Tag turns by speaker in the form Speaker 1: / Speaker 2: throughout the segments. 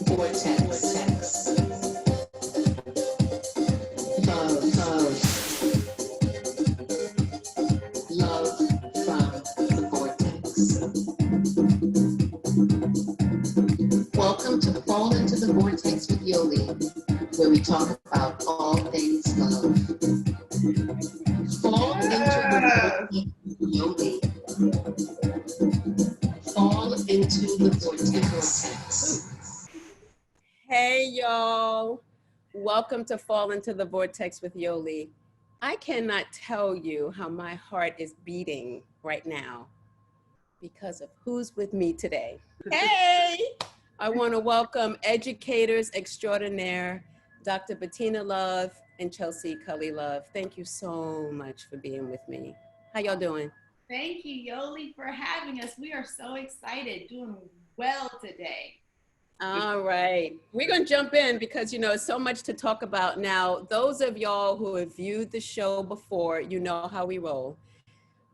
Speaker 1: Vortex. Love from the Vortex. Welcome to Fall into the Vortex with Yoli, where we talk about all things love. Fall into the Vortex with Yoli. Fall into the Vortex.
Speaker 2: Hey, y'all. Welcome to Fall into the Vortex with Yoli. I cannot tell you how my heart is beating right now because of who's with me today. Hey! I want to welcome educators extraordinaire, Dr. Bettina Love and Chelsey Culley Love. Thank you so much for being with me. How y'all doing?
Speaker 3: Thank you, Yoli, for having us. We are so excited, doing well today.
Speaker 2: All right, we're gonna jump in because it's so much to talk about now. Those of y'all who have viewed the show before, you know how we roll.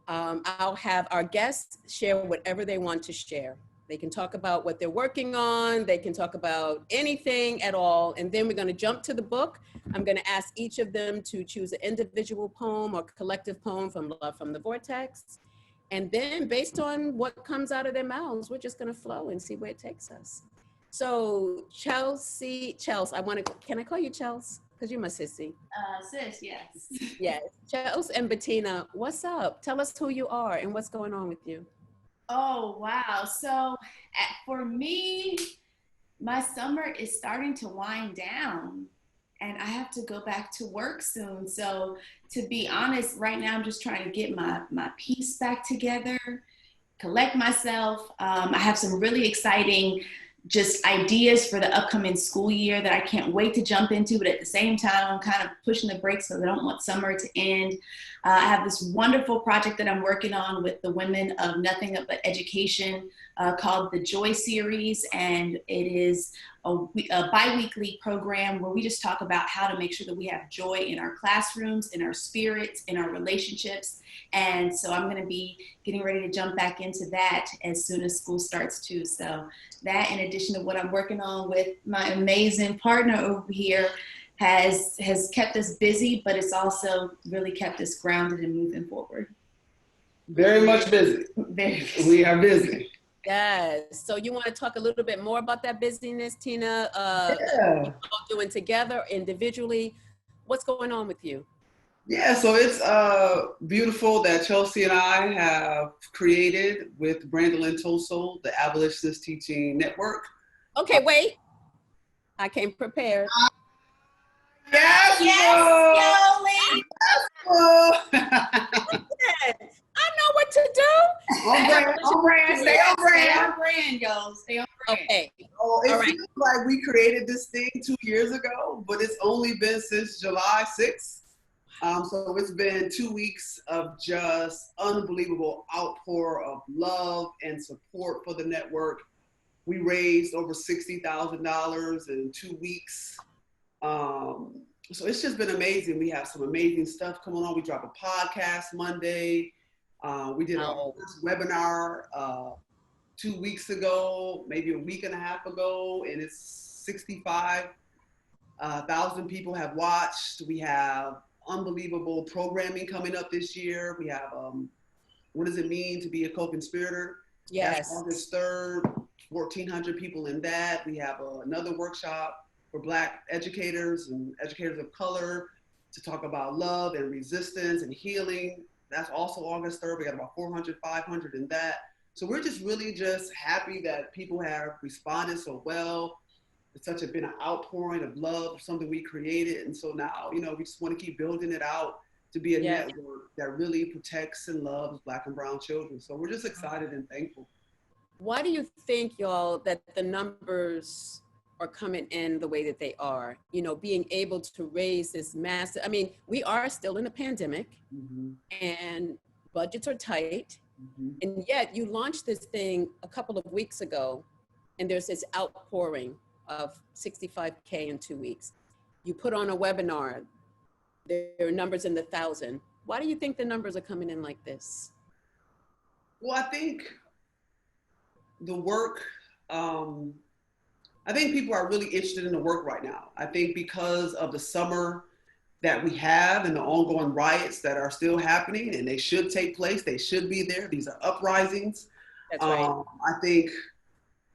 Speaker 2: I'll have our guests share whatever they want to share. They can talk about what they're working on. They can talk about anything at all. And then we're gonna jump to the book. I'm gonna ask each of them to choose an individual poem or collective poem from Love from the Vortex. And then based on what comes out of their mouths, we're just gonna flow and see where it takes us. So Chelsey, can I call you Chelsey? Because you're my sissy.
Speaker 3: Sis, yes.
Speaker 2: Yes, Chelsey and Bettina, what's up? Tell us who you are and what's going on with you.
Speaker 3: Oh, wow. So for me, my summer is starting to wind down and I have to go back to work soon. So to be honest, right now I'm just trying to get my piece back together, collect myself. I have some really exciting just ideas for the upcoming school year that I can't wait to jump into, but at the same time, I'm kind of pushing the brakes because I don't want summer to end. I have this wonderful project that I'm working on with the women of Nothing But Education called the Joy Series, and it is a bi-weekly program where we just talk about how to make sure that we have joy in our classrooms, in our spirits, in our relationships. And so I'm going to be getting ready to jump back into that as soon as school starts too. So that, in addition to what I'm working on with my amazing partner over here, has kept us busy, but it's also really kept us grounded and moving forward.
Speaker 4: Very much busy.
Speaker 3: Very busy.
Speaker 4: We are busy.
Speaker 2: Yes. So you want to talk a little bit more about that busyness, Tina?
Speaker 4: Yeah.
Speaker 2: You all doing together, individually? What's going on with you?
Speaker 4: Yeah, so it's beautiful that Chelsey and I have created with Brandolyn Toso, the Abolitionist Teaching Network.
Speaker 2: Okay, wait. I came prepared.
Speaker 4: Yes,
Speaker 3: Yoli.
Speaker 2: I know what to do.
Speaker 4: On brand, stay on brand.
Speaker 3: Stay on brand, y'all. Stay on brand.
Speaker 2: Okay.
Speaker 4: It feels like we created this thing 2 years ago, but it's only been since July 6th. So it's been 2 weeks of just unbelievable outpour of love and support for the network. We raised over $60,000 in 2 weeks. So it's just been amazing. We have some amazing stuff coming on. We drop a podcast Monday. We did our first webinar 2 weeks ago, maybe a week and a half ago, and it's 65,000 people have watched. We have unbelievable programming coming up this year. We have what does it mean to be a co-conspirator?
Speaker 2: Yes.
Speaker 4: That's August 3rd, 1,400 people in that. We have another workshop for Black educators and educators of color to talk about love and resistance and healing. That's also August 3rd. We got about 400, 500 in that. So we're just really just happy that people have responded so well. It's been an outpouring of love, something we created. And so now, we just want to keep building it out to be a network that really protects and loves Black and brown children. So we're just excited and thankful.
Speaker 2: Why do you think, y'all, that the numbers are coming in the way that they are? Being able to raise this massive, we are still in a pandemic and budgets are tight. And yet you launched this thing a couple of weeks ago and there's this outpouring of 65K in 2 weeks. You put on a webinar, there are numbers in the 1,000. Why do you think the numbers are coming in like this?
Speaker 4: Well, I think the work I think people are really interested in the work right now. I think because of the summer that we have and the ongoing riots that are still happening, and they should take place, they should be there. These are uprisings.
Speaker 2: That's right.
Speaker 4: I think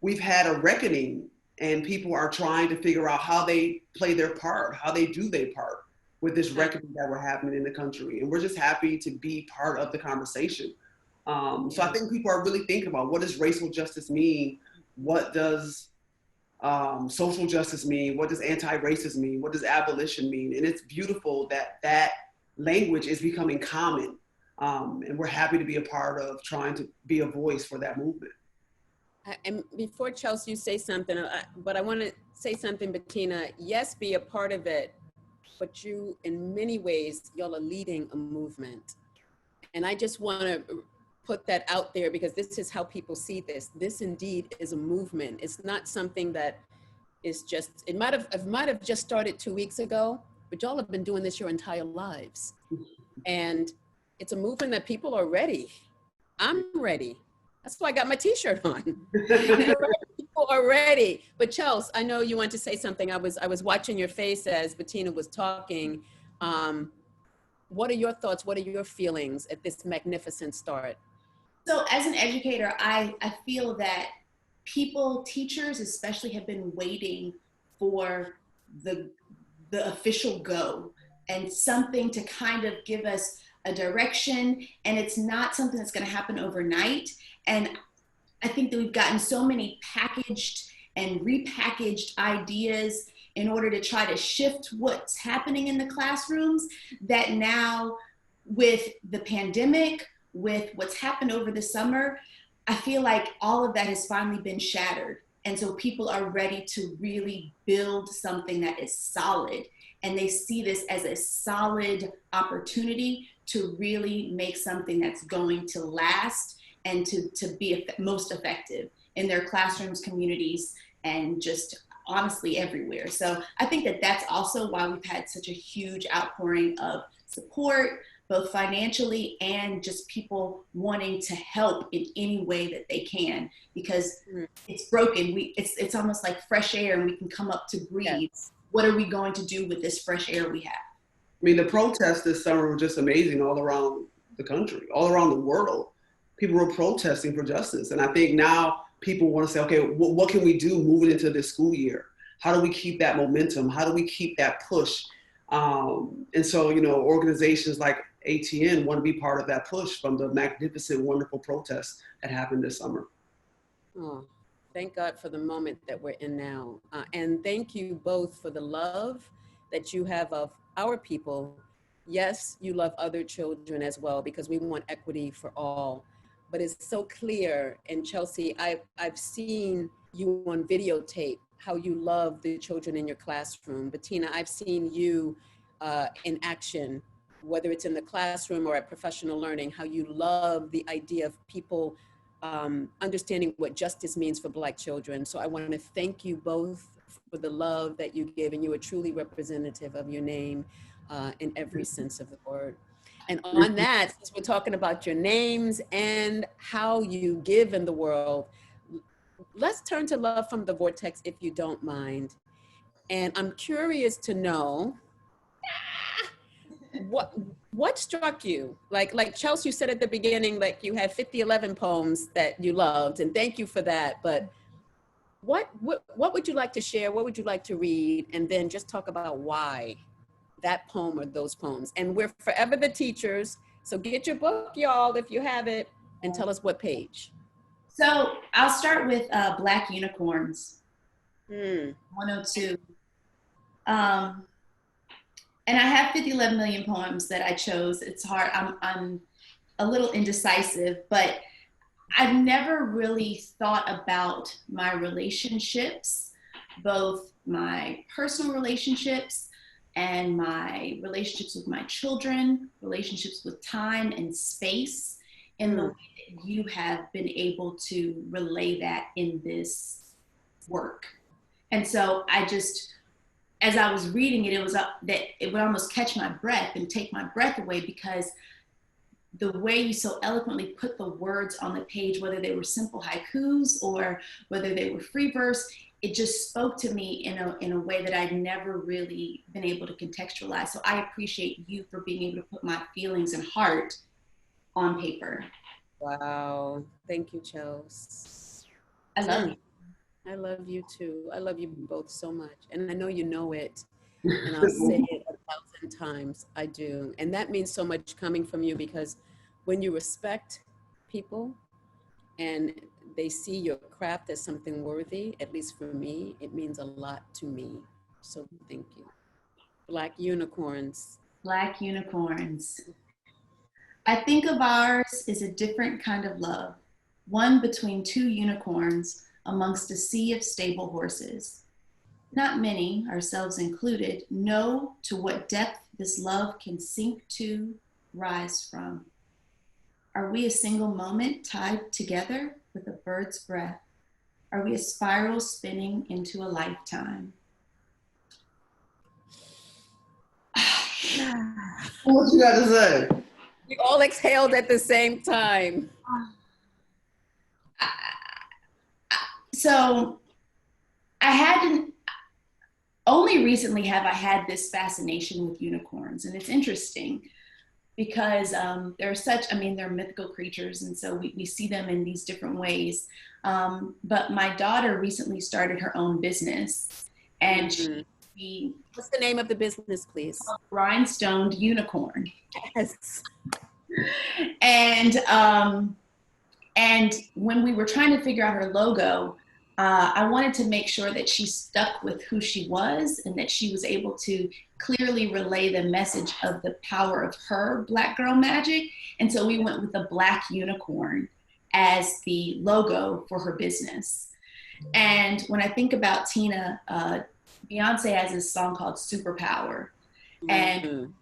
Speaker 4: we've had a reckoning, and people are trying to figure out how they play their part, how they do their part with this reckoning that we're happening in the country. And we're just happy to be part of the conversation. So I think people are really thinking about, what does racial justice mean? What does social justice mean? What does anti-racist mean? What does abolition mean? And it's beautiful that that language is becoming common. And we're happy to be a part of trying to be a voice for that movement.
Speaker 2: And before Chelsey, you say something, but I want to say something, Bettina. Yes, be a part of it, but you, in many ways, y'all are leading a movement. And I just want to put that out there, because this is how people see this. This indeed is a movement. It's not something that is just, it might have just started 2 weeks ago, but y'all have been doing this your entire lives. And it's a movement that people are ready. I'm ready. That's why I got my t-shirt on. People are ready. But Chelsey, I know you want to say something. I was watching your face as Bettina was talking. What are your thoughts? What are your feelings at this magnificent start?
Speaker 3: So as an educator, I feel that teachers especially, have been waiting for the official go and something to kind of give us a direction. And it's not something that's going to happen overnight. And I think that we've gotten so many packaged and repackaged ideas in order to try to shift what's happening in the classrooms, that now with the pandemic, with what's happened over the summer, I feel like all of that has finally been shattered. And so people are ready to really build something that is solid. And they see this as a solid opportunity to really make something that's going to last and to be most effective in their classrooms, communities, and just honestly everywhere. So I think that that's also why we've had such a huge outpouring of support, both financially and just people wanting to help in any way that they can, because it's broken. It's almost like fresh air, and we can come up to breathe. Yes. What are we going to do with this fresh air we have?
Speaker 4: I mean, the protests this summer were just amazing all around the country, all around the world. People were protesting for justice. And I think now people want to say, okay, what can we do moving into this school year? How do we keep that momentum? How do we keep that push? And so, organizations like ATN want to be part of that push from the magnificent, wonderful protests that happened this summer.
Speaker 2: Oh, thank God for the moment that we're in now. And thank you both for the love that you have of our people. Yes, you love other children as well, because we want equity for all. But it's so clear, and Chelsey, I've seen you on videotape, how you love the children in your classroom. Bettina, I've seen you in action, whether it's in the classroom or at professional learning, how you love the idea of people understanding what justice means for Black children. So I want to thank you both for the love that you give, and you are truly representative of your name in every sense of the word. And on that, since we're talking about your names and how you give in the world, let's turn to love from the Vortex, if you don't mind. And I'm curious to know, what struck you? Like Chelsey, you said at the beginning, like you had 5011 poems that you loved, and thank you for that. But what would you like to share? What would you like to read? And then just talk about why that poem or those poems. And we're forever the teachers. So get your book, y'all, if you have it, and tell us what page.
Speaker 3: So I'll start with Black Unicorns, 102. And I have 11 million poems that I chose. It's hard, I'm a little indecisive, but I've never really thought about my relationships, both my personal relationships and my relationships with my children, relationships with time and space, in the way that you have been able to relay that in this work. And so I just, as I was reading it, it was that it would almost catch my breath and take my breath away, because the way you so eloquently put the words on the page, whether they were simple haikus or whether they were free verse, it just spoke to me in a way that I'd never really been able to contextualize. So I appreciate you for being able to put my feelings and heart on paper.
Speaker 2: Wow. Thank you, Chelsey.
Speaker 3: I love you.
Speaker 2: I love you too. I love you both so much. And I know you know it. And I'll say it 1,000 times. I do. And that means so much coming from you, because when you respect people and they see your craft as something worthy, at least for me, it means a lot to me. So thank you. Black unicorns.
Speaker 3: Black unicorns. I think of ours as a different kind of love, one between two unicorns amongst a sea of stable horses. Not many, ourselves included, know to what depth this love can sink to, rise from. Are we a single moment tied together with a bird's breath? Are we a spiral spinning into a lifetime?
Speaker 4: What you got to say?
Speaker 2: We all exhaled at the same time.
Speaker 3: So I hadn't, only recently have I had this fascination with unicorns. And it's interesting because they're such, I mean, they're mythical creatures. And so we see them in these different ways. But my daughter recently started her own business, and she
Speaker 2: What's the name of the business, please?
Speaker 3: Rhinestoned Unicorn.
Speaker 2: Yes.
Speaker 3: And when we were trying to figure out her logo, I wanted to make sure that she stuck with who she was and that she was able to clearly relay the message of the power of her Black girl magic. And so we went with a black unicorn as the logo for her business. And when I think about Tina, Beyonce has this song called Superpower. And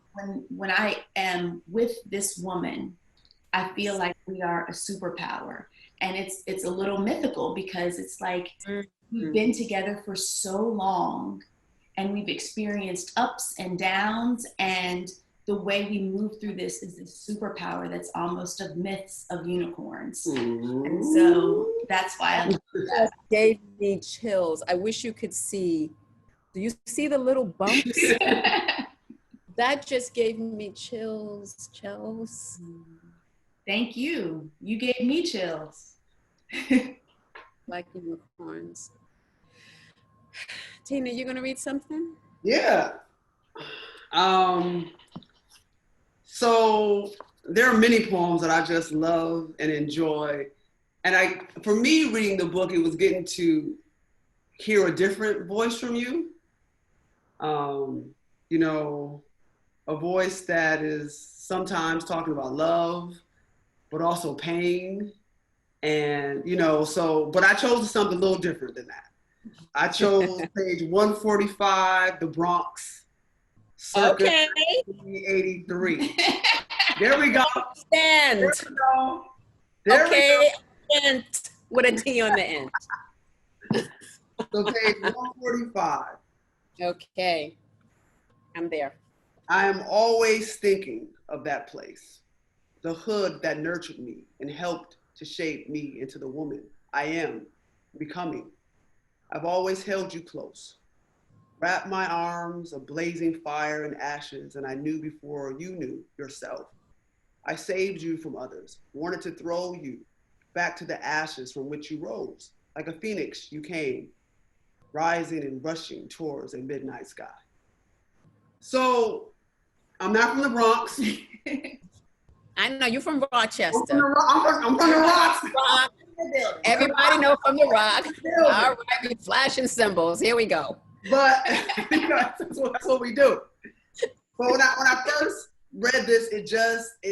Speaker 3: when I am with this woman, I feel like we are a superpower. And it's a little mythical because it's like we've been together for so long and we've experienced ups and downs, and the way we move through this is this superpower that's almost of myths of unicorns. And so that's why I love that.
Speaker 2: Gave me chills. I wish you could see. Do you see the little bumps? That just gave me chills, Chelsey.
Speaker 3: Thank you. You gave me chills.
Speaker 2: Like unicorns. Tina, you gonna read something?
Speaker 4: Yeah. So there are many poems that I just love and enjoy. And for me, reading the book, it was getting to hear a different voice from you. You know, a voice that is sometimes talking about love, but also pain. And, you know, but I chose something a little different than that. I chose page 145, The Bronx, circa 1983. There we go.
Speaker 2: Stand.
Speaker 4: There we go. There
Speaker 2: Okay,
Speaker 4: we
Speaker 2: and with a T on the end.
Speaker 4: So page 145.
Speaker 2: Okay, I'm there.
Speaker 4: I am always thinking of that place, the hood that nurtured me and helped to shape me into the woman I am becoming. I've always held you close, wrapped my arms of blazing fire and ashes, and I knew before you knew yourself. I saved you from others, wanted to throw you back to the ashes from which you rose. Like a phoenix, you came, rising and rushing towards a midnight sky. So, I'm not from the Bronx.
Speaker 2: I know you're from Rochester.
Speaker 4: I'm from the Rocks.
Speaker 2: Rock. Everybody know from the Rock. All right, we flashing symbols. Here we go.
Speaker 4: But that's what we do. But when I first read this, it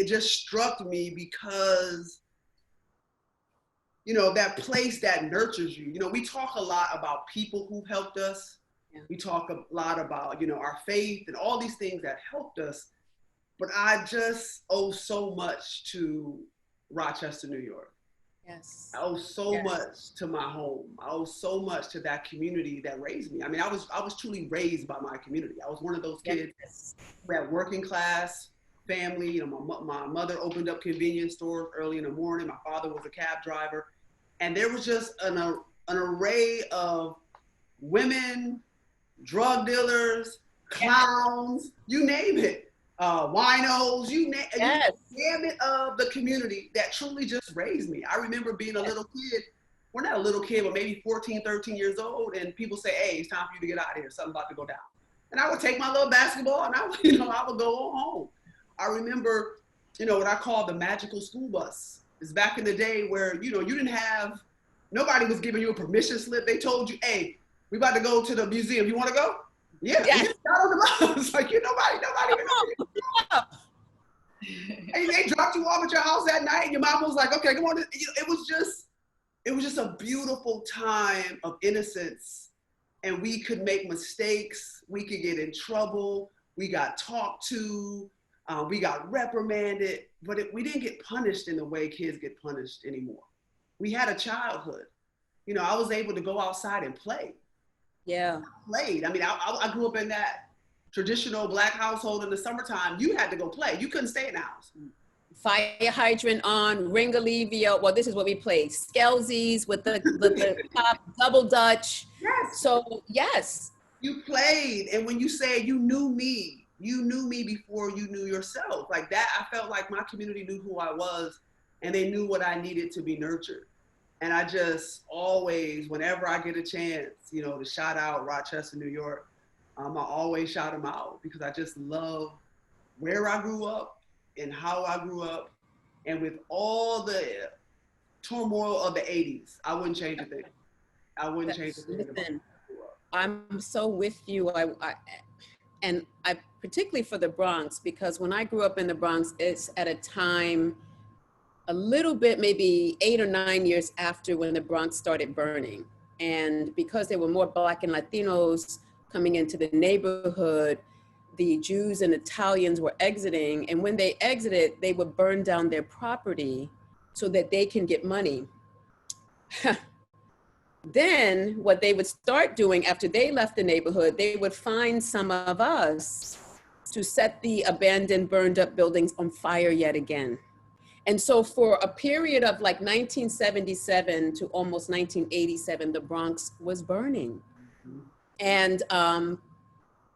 Speaker 4: just struck me because, you know, that place that nurtures you. You know, we talk a lot about people who helped us. Yeah. We talk a lot about, you know, our faith and all these things that helped us. But I just owe so much to Rochester, New York.
Speaker 2: Yes.
Speaker 4: I owe so much to my home. I owe so much to that community that raised me. I mean, I was truly raised by my community. I was one of those kids who had working class family. You know, my mother opened up convenience stores early in the morning. My father was a cab driver. And there was just an array of women, drug dealers, clowns, you name it, winos, you name it, gamut of the community that truly just raised me. I remember being a little kid, well, not a little kid, but maybe 14, 13 years old, and people say, hey, it's time for you to get out of here. Something about to go down. And I would take my little basketball and I would go home. I remember, what I call the magical school bus. It's back in the day where, you didn't have, nobody was giving you a permission slip. They told you, hey, we about to go to the museum. You want to go? Yeah. Yes. You got on the bus. Like, nobody. And they dropped you off at your house that night and your mom was like, okay, come on. It was just a beautiful time of innocence. And we could make mistakes. We could get in trouble. We got talked to. We got reprimanded, but we didn't get punished in the way kids get punished anymore. We had a childhood. I was able to go outside and play.
Speaker 2: Yeah.
Speaker 4: I played. I mean, I grew up in that traditional Black household in the summertime. You had to go play. You couldn't stay in the house.
Speaker 2: Fire hydrant on, Ringalivio. Well, this is what we played. Skelzies with the top, double dutch.
Speaker 4: Yes.
Speaker 2: So, yes.
Speaker 4: You played. And when you say you knew me before you knew yourself. Like that, I felt like my community knew who I was and they knew what I needed to be nurtured. And I just always, whenever I get a chance, to shout out Rochester, New York, I always shout them out because I just love where I grew up and how I grew up. And with all the turmoil of the 80s, I wouldn't change a thing. I wouldn't change a thing.
Speaker 2: Listen, I'm so with you. And I particularly for the Bronx, because when I grew up in the Bronx, it's at a time a little bit, maybe 8 or 9 years after when the Bronx started burning. And because there were more Black and Latinos coming into the neighborhood, the Jews and Italians were exiting. And when they exited, they would burn down their property so that they can get money. Then what they would start doing after they left the neighborhood, they would find some of us to set the abandoned, burned up buildings on fire yet again. And so for a period of like 1977 to almost 1987, the Bronx was burning. And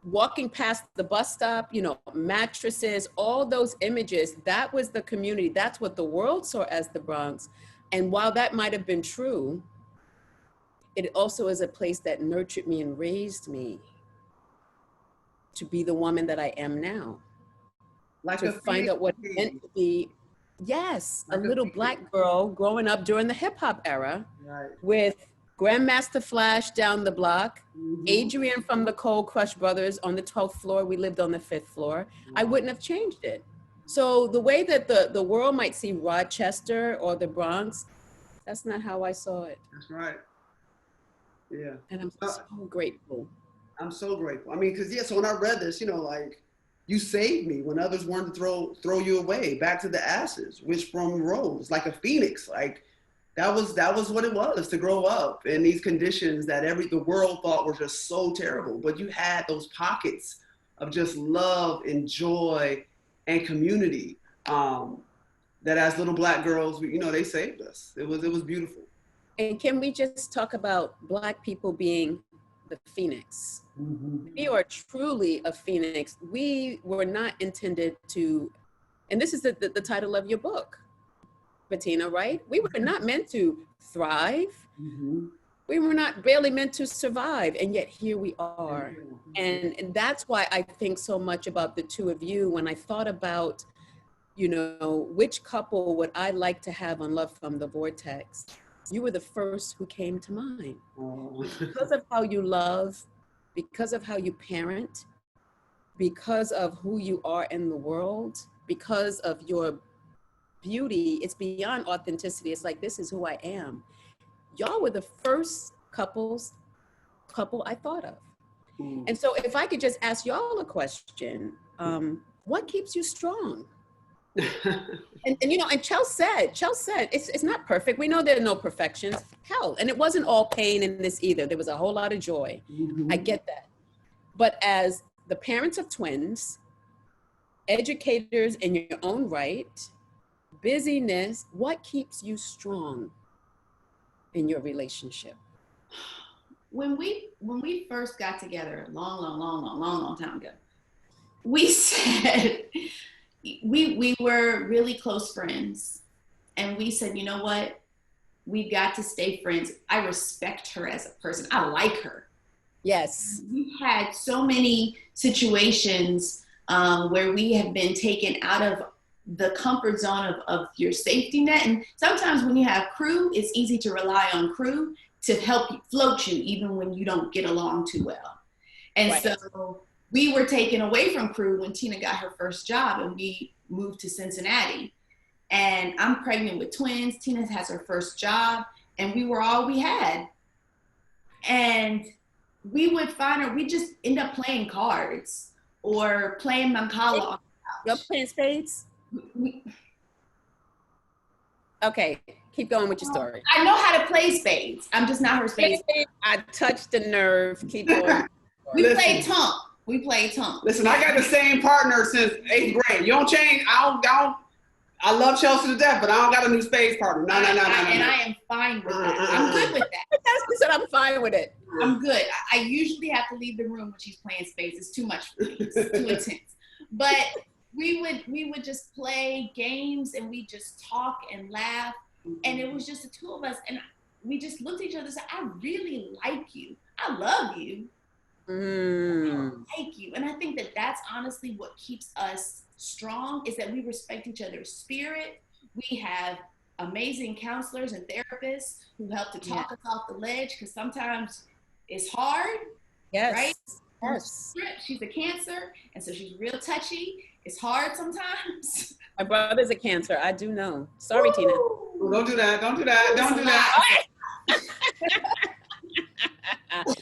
Speaker 2: walking past the bus stop, mattresses, all those images, that was the community. That's what the world saw as the Bronx. And while that might have been true, it also is a place that nurtured me and raised me to be the woman that I am now. Like to find out what it meant to be, yes, like a little Black girl growing up during the hip hop era, right, with Grandmaster Flash down the block, Adrian from the Cold Crush Brothers on the 12th floor. We lived on the 5th floor. I wouldn't have changed it. So the way that the world might see Rochester or the Bronx, that's not how I saw it.
Speaker 4: That's right. Yeah.
Speaker 2: And I'm so grateful.
Speaker 4: I'm so grateful. I mean, so when I read this, like, you saved me when others wanted to throw you away, back to the ashes, which from rose, like a phoenix. Like, that was what it was to grow up in these conditions that the world thought were just so terrible. But you had those pockets of just love and joy and community that as little Black girls, they saved us. It was beautiful.
Speaker 2: And can we just talk about Black people being the phoenix? Mm-hmm. We are truly a phoenix. We were not intended to, and this is the title of your book, Bettina, right? We were not meant to thrive. Mm-hmm. We were not barely meant to survive, and yet here we are. Mm-hmm. And that's why I think so much about the two of you. When I thought about, which couple would I like to have on Love from the Vortex, you were the first who came to mind. Because of how you love, because of how you parent, because of who you are in the world, because of your beauty. It's beyond authenticity. It's like, this is who I am. Y'all were the first couple I thought of. And so if I could just ask y'all a question, what keeps you strong? And Chelsey said, it's not perfect. We know there are no perfections. Hell, and it wasn't all pain in this either. There was a whole lot of joy. Mm-hmm. I get that. But as the parents of twins, educators in your own right, busyness. What keeps you strong in your relationship?
Speaker 3: When we first got together, long time ago, we said we were really close friends, and we said, you know what, we got to stay friends. I respect her as a person. I like her.
Speaker 2: Yes.
Speaker 3: We've had so many situations where we have been taken out of the comfort zone of your safety net. And sometimes when you have crew, it's easy to rely on crew to help you float you, even when you don't get along too well. And
Speaker 2: right.
Speaker 3: So we were taken away from crew when Tina got her first job and we moved to Cincinnati. And I'm pregnant with twins. Tina has her first job, and we were all we had. And we would find her, we just end up playing cards or playing Mancala.
Speaker 2: You're playing spades? Okay, keep going with your story.
Speaker 3: I know how to play spades. I'm just not her spades.
Speaker 2: I touched the nerve. Keep going.
Speaker 3: We played Tunk. We played Tunk.
Speaker 4: Listen, I got the same partner since 8th grade. You don't change. I love Chelsey to death, but I don't got a new spades partner. No.
Speaker 3: And I am fine with that. I'm good with that.
Speaker 2: That's said I'm fine with it.
Speaker 3: I'm good. I usually have to leave the room when she's playing spades. It's too much for me. It's too intense. But we would just play games and we just talk and laugh. And it was just the two of us. And we just looked at each other and said, I really like you. I love you. I like you. And I think that that's honestly what keeps us strong, is that we respect each other's spirit. We have amazing counselors and therapists who help to talk us off the ledge, because sometimes it's hard.
Speaker 2: Yes.
Speaker 3: Right?
Speaker 2: Yes.
Speaker 3: She's a Cancer, and so she's real touchy. It's hard sometimes.
Speaker 2: My brother's a Cancer. I do know. Sorry, Tina.
Speaker 4: Don't do that. Don't do that. Don't do that.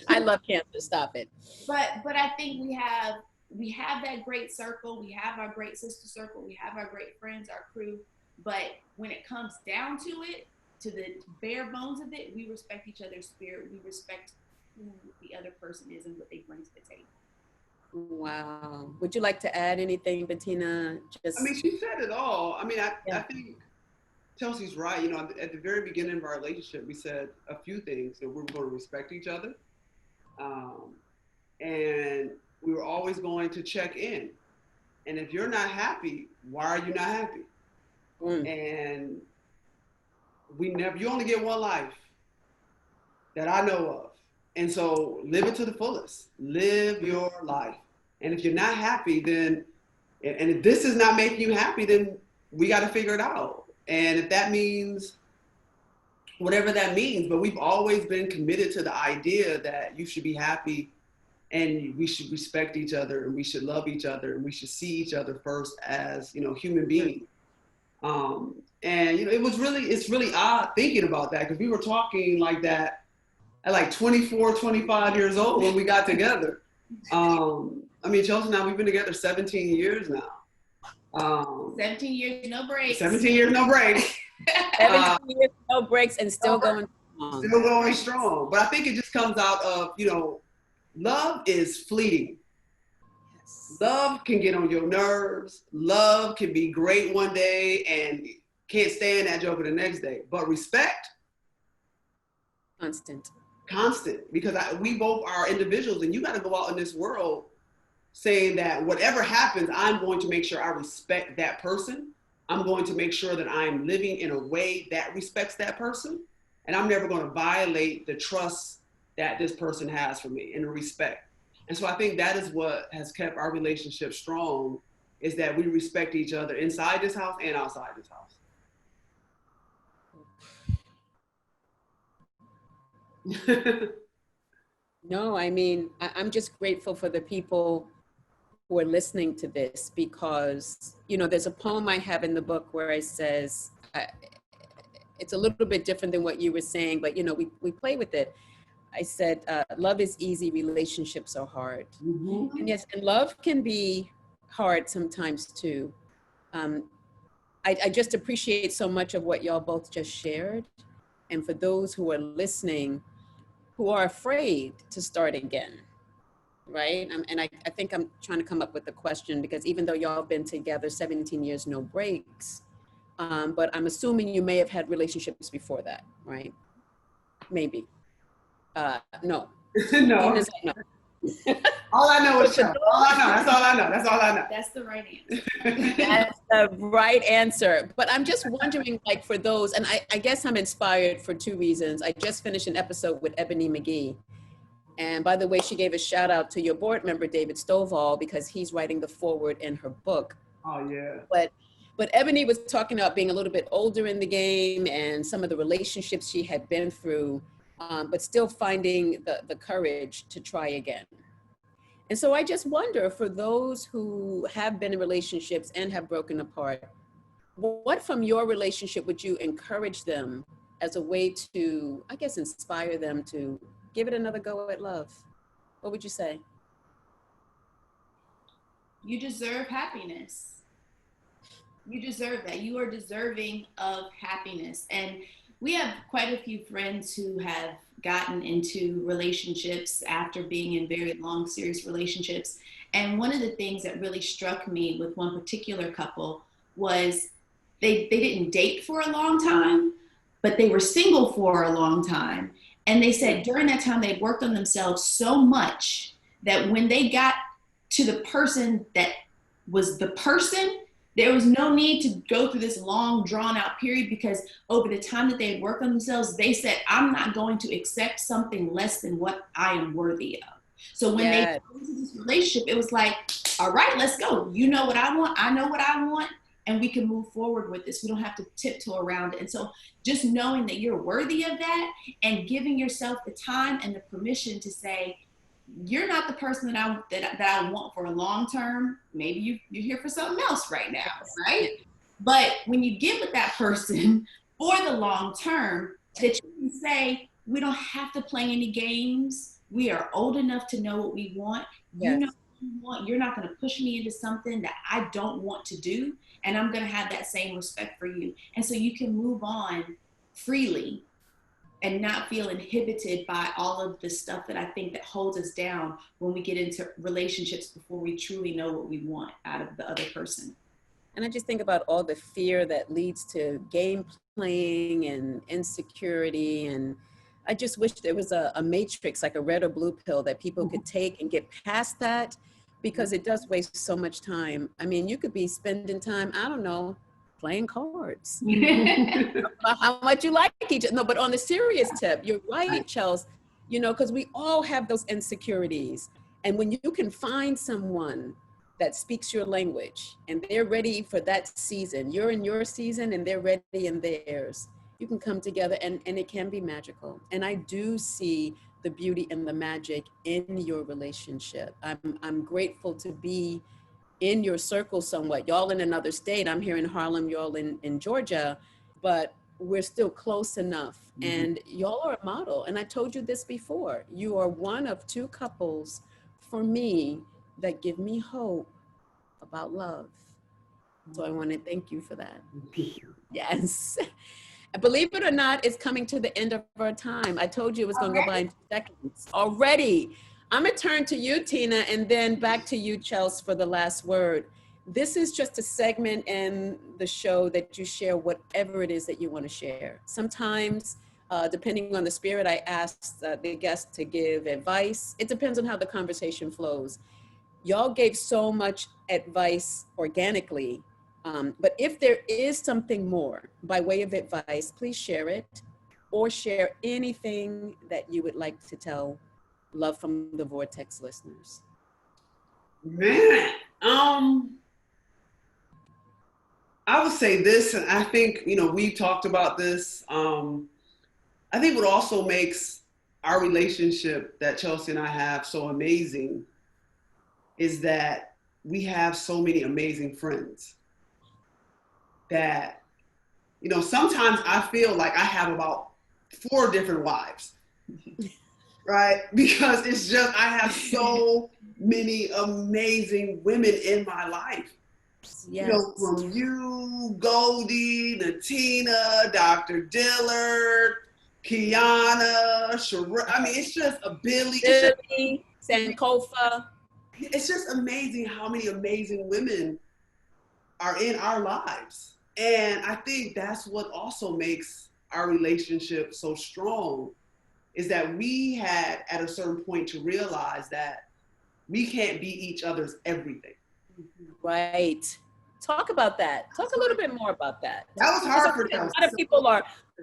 Speaker 2: I love Cancer. Stop it.
Speaker 3: But I think we have that great circle. We have our great sister circle. We have our great friends, our crew. But when it comes down to it, to the bare bones of it, we respect each other's spirit. We respect who the other person is and what they bring to the table.
Speaker 2: Wow. Would you like to add anything, Bettina?
Speaker 4: I mean, she said it all. I mean, I think Chelsey's right. You know, at the very beginning of our relationship, we said a few things, that we were going to respect each other. And we were always going to check in. And if you're not happy, why are you not happy? And you only get one life that I know of. And so live it to the fullest. Live your life. And if you're not happy, then, and if this is not making you happy, then we got to figure it out. And if that means whatever that means, but we've always been committed to the idea that you should be happy and we should respect each other and we should love each other and we should see each other first as, you know, human beings. And, you know, it's really odd thinking about that, because we were talking like that at like 24, 25 years old when we got together. I mean, Chelsey and I, we've been together 17 years now.
Speaker 3: 17 years, no breaks.
Speaker 4: 17 years, no breaks.
Speaker 2: 17 years, no breaks, and still going strong.
Speaker 4: Still going strong. But I think it just comes out of, you know, love is fleeting. Yes. Love can get on your nerves. Love can be great one day and can't stand that joker the next day. But respect, constant, because we both are individuals, and you got to go out in this world saying that whatever happens, I'm going to make sure I respect that person. I'm going to make sure that I'm living in a way that respects that person, and I'm never going to violate the trust that this person has for me and the respect. And so I think that is what has kept our relationship strong, is that we respect each other inside this house and outside this house.
Speaker 2: No, I mean, I'm just grateful for the people who are listening to this, because, you know, there's a poem I have in the book where I says, it's a little bit different than what you were saying, but, you know, we play with it. I said, love is easy, relationships are hard. Mm-hmm. And yes, and love can be hard sometimes too. I just appreciate so much of what y'all both just shared. And for those who are listening, who are afraid to start again, right? And I think I'm trying to come up with a question, because even though y'all been together 17 years, no breaks, but I'm assuming you may have had relationships before that, right? Maybe. No.
Speaker 4: No.
Speaker 2: Tina's like, no.
Speaker 4: All I know is Chuck. All I know. That's all I know. That's all I know.
Speaker 3: That's the right answer.
Speaker 2: That's the right answer. But I'm just wondering, like, for those, and I guess I'm inspired for two reasons. I just finished an episode with Ebony McGee. And by the way, she gave a shout out to your board member, David Stovall, because he's writing the foreword in her book.
Speaker 4: Oh, yeah.
Speaker 2: But Ebony was talking about being a little bit older in the game and some of the relationships she had been through, but still finding the courage to try again. And so I just wonder, for those who have been in relationships and have broken apart, what from your relationship would you encourage them as a way to, I guess, inspire them to give it another go at love? What would you say?
Speaker 3: You deserve happiness. You deserve that. You are deserving of happiness. And we have quite a few friends who have gotten into relationships after being in very long, serious relationships. And one of the things that really struck me with one particular couple was they didn't date for a long time, but they were single for a long time. And they said during that time, they worked on themselves so much that when they got to the person that was the person, there was no need to go through this long, drawn-out period, because over the time that they had worked on themselves, they said, I'm not going to accept something less than what I am worthy of. So when they got into this relationship, it was like, all right, let's go. You know what I want, I know what I want, and we can move forward with this. We don't have to tiptoe around it. And so just knowing that you're worthy of that and giving yourself the time and the permission to say, you're not the person that I want for a long term. Maybe you're here for something else right now, right? But when you get with that person for the long term, that you can say, we don't have to play any games. We are old enough to know what we want.
Speaker 2: Yes.
Speaker 3: You know what you want. You're not going to push me into something that I don't want to do. And I'm going to have that same respect for you. And so you can move on freely and not feel inhibited by all of the stuff that I think that holds us down when we get into relationships before we truly know what we want out of the other person.
Speaker 2: And I just think about all the fear that leads to game playing and insecurity. And I just wish there was a matrix, like a red or blue pill that people could take and get past that, because it does waste so much time. I mean, you could be spending time, I don't know, playing cards. How much you like each other. No, but on the serious tip, you're right, Chelsey, you know, because we all have those insecurities. And when you can find someone that speaks your language and they're ready for that season, you're in your season and they're ready in theirs, you can come together and it can be magical. And I do see the beauty and the magic in your relationship. I'm grateful to be in your circle somewhat. Y'all in another state. I'm here in Harlem, y'all in Georgia, but we're still close enough. Mm-hmm. And y'all are a model. And I told you this before, you are one of two couples for me that give me hope about love. So I want to thank you for that. Yes. Believe it or not, it's coming to the end of our time. I told you it was going to go by in 2 seconds already. I'm going to turn to you, Tina, and then back to you, Chelsey, for the last word. This is just a segment in the show that you share whatever it is that you want to share. Sometimes, depending on the spirit, I ask the guest to give advice. It depends on how the conversation flows. Y'all gave so much advice organically, but if there is something more by way of advice, please share it, or share anything that you would like to tell Love from the Vortex listeners.
Speaker 4: Man, I would say this, and I think, you know, we talked about this. I think what also makes our relationship that Chelsey and I have so amazing is that we have so many amazing friends that, you know, sometimes I feel like I have about 4 different wives. Right? Because it's just, I have so many amazing women in my life. Yes. You know, from you, Goldie, Natina, Dr. Dillard, Kiana, I mean, it's just a Billy.
Speaker 2: Sankofa.
Speaker 4: It's just amazing how many amazing women are in our lives. And I think that's what also makes our relationship so strong, is that we had at a certain point to realize that we can't be each other's everything.
Speaker 2: Right. Talk about that. Talk a little bit more about that.
Speaker 4: That was hard for
Speaker 2: A
Speaker 4: Chelsey.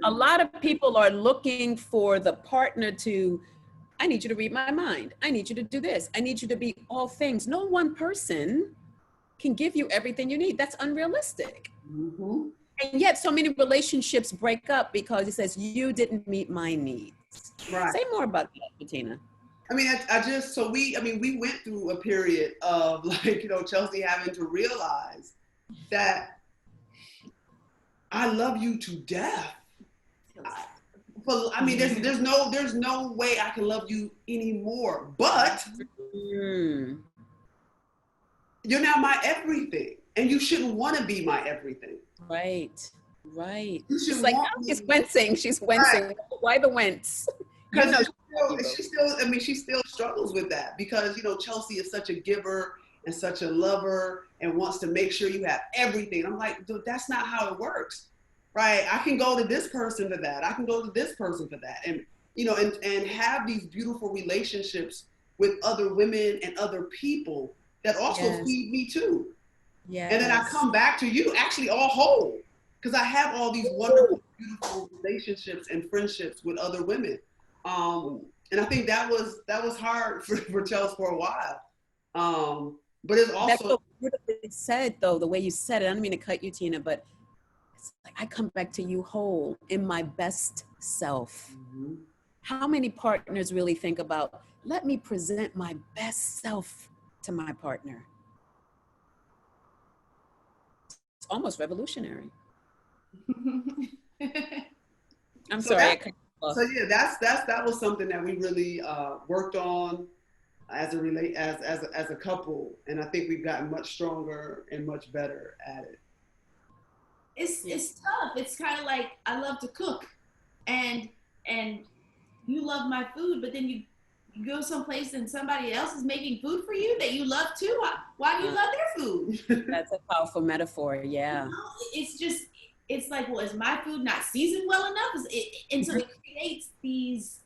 Speaker 2: lot of people are looking for the partner to, I need you to read my mind. I need you to do this. I need you to be all things. No one person can give you everything you need. That's unrealistic.
Speaker 4: Mm-hmm.
Speaker 2: And yet so many relationships break up because it says you didn't meet my needs.
Speaker 4: Right.
Speaker 2: Say more about that, Bettina.
Speaker 4: I mean, we went through a period of Chelsey having to realize that I love you to death. There's no way I can love you anymore. But you're now my everything, and you shouldn't want to be my everything.
Speaker 2: Right.
Speaker 4: She's
Speaker 2: like, she's wincing. Right. Why the wince?
Speaker 4: Because she still struggles with that, because Chelsey is such a giver and such a lover and wants to make sure you have everything. I'm like, dude, that's not how it works, right? I can go to this person for that. I can go to this person for that, and and have these beautiful relationships with other women and other people that also feed me too. Yeah. And then I come back to you actually all whole, because I have all these wonderful, beautiful relationships and friendships with other women. And I think that was hard for Chelsey for a while. But it's also— That's so
Speaker 2: beautifully said, though, the way you said it. I don't mean to cut you, Tina, but it's like I come back to you whole, in my best self. Mm-hmm. How many partners really think about, let me present my best self to my partner? It's almost revolutionary. I'm sorry.
Speaker 4: That was something that we really worked on as a couple, and I think we've gotten much stronger and much better at it.
Speaker 3: It's tough. It's kind of like, I love to cook, and you love my food, but then you go someplace and somebody else is making food for you that you love too. Why do you love their food?
Speaker 2: That's a powerful metaphor. Yeah.
Speaker 3: It's like, well, is my food not seasoned well enough? And so it creates these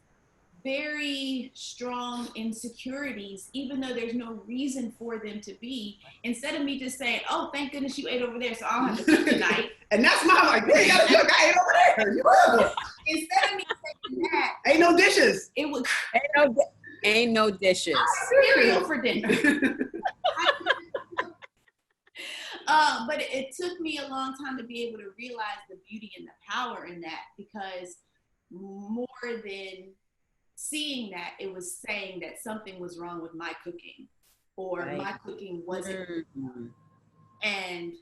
Speaker 3: very strong insecurities, even though there's no reason for them to be. Instead of me just saying, oh, thank goodness you ate over there, so I don't have to cook tonight.
Speaker 4: And that's my yeah, you gotta cook, I ate over there. You will.
Speaker 3: Instead of me saying that,
Speaker 4: ain't no dishes.
Speaker 3: It would
Speaker 2: ain't no dishes.
Speaker 3: Cereal for dinner. But it took me a long time to be able to realize the beauty and the power in that, because more than seeing that, it was saying that something was wrong with my cooking, or my cooking wasn't. And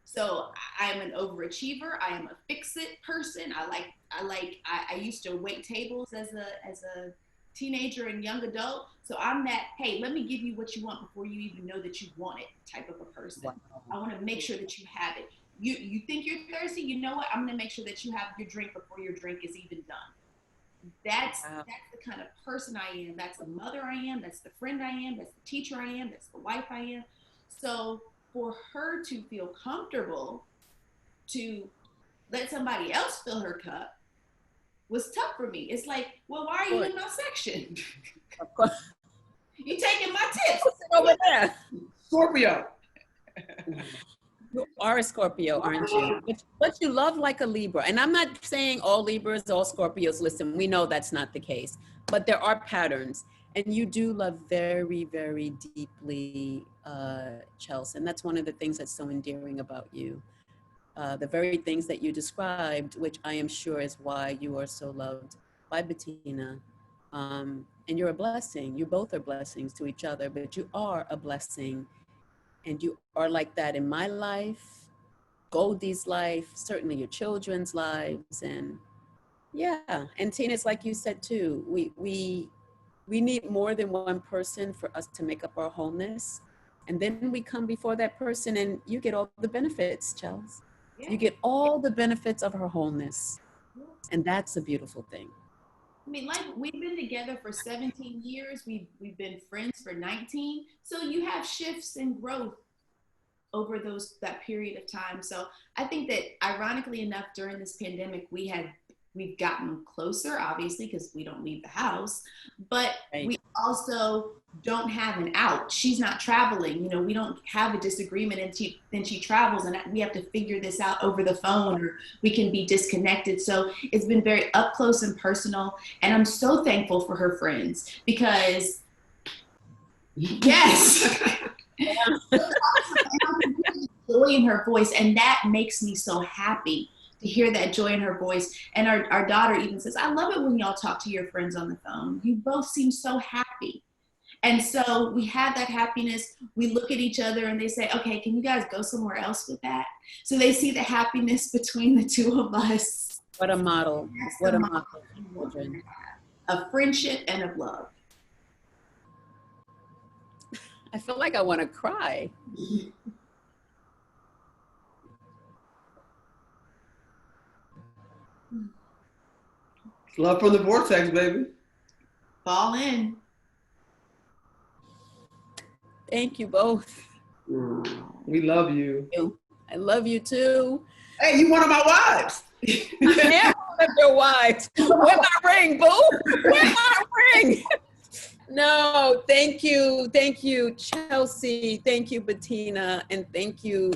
Speaker 3: so I'm an overachiever. I am a fix-it person. I used to wait tables as a teenager and young adult. So I'm that, hey, let me give you what you want before you even know that you want it type of a person. Wow. I want to make sure that you have it. You think you're thirsty? You know what? I'm going to make sure that you have your drink before your drink is even done. That's the kind of person I am. That's the mother I am. That's the friend I am. That's the teacher I am. That's the wife I am. So for her to feel comfortable to let somebody else fill her cup was tough for me. It's like, well, why are you in my section?
Speaker 2: Of course.
Speaker 3: You taking my tips.
Speaker 2: Over there.
Speaker 4: Scorpio.
Speaker 2: You are a Scorpio, aren't you? But you love like a Libra. And I'm not saying all Libras, all Scorpios. Listen, we know that's not the case. But there are patterns. And you do love very, very deeply, Chelsey. And that's one of the things that's so endearing about you. The very things that you described, which I am sure is why you are so loved by Bettina. And you're a blessing. You both are blessings to each other, but you are a blessing. And you are like that in my life, Goldie's life, certainly your children's lives. And yeah, and Tina's like you said too, we need more than one person for us to make up our wholeness. And then we come before that person and you get all the benefits, Chelsey. Yeah. You get all the benefits of her wholeness. And that's a beautiful thing.
Speaker 3: I mean, like we've been together for 17 years. We've been friends for 19. So you have shifts and growth over that period of time. So I think that ironically enough, during this pandemic, we've gotten closer, obviously, because we don't leave the house, but
Speaker 2: Right.
Speaker 3: we also don't have an out. She's not traveling. You know, we don't have a disagreement and then she travels and we have to figure this out over the phone, or we can be disconnected. So it's been very up close and personal. And I'm so thankful for her friends because yes. Joy in her voice, and that makes me so happy to hear that joy in her voice. And our daughter even says, I love it when y'all talk to your friends on the phone. You both seem so happy. And so we have that happiness. We look at each other and they say, okay, can you guys go somewhere else with that? So they see the happiness between the two of us.
Speaker 2: What a model. What a model.
Speaker 3: Of friendship and of love.
Speaker 2: I feel like I want to cry.
Speaker 4: Love from the Vortex, baby.
Speaker 3: Fall in.
Speaker 2: Thank you both.
Speaker 4: We love you.
Speaker 2: I love you too.
Speaker 4: Hey, you one of my wives.
Speaker 2: Yeah, one of your wives. Where's my ring, boo? Where's my ring? No, thank you. Thank you, Chelsey. Thank you, Bettina. And thank you,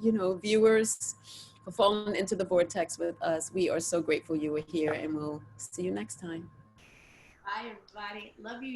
Speaker 2: viewers, for falling into the vortex with us. We are so grateful you were here, and we'll see you next time.
Speaker 3: Bye, everybody. Love you.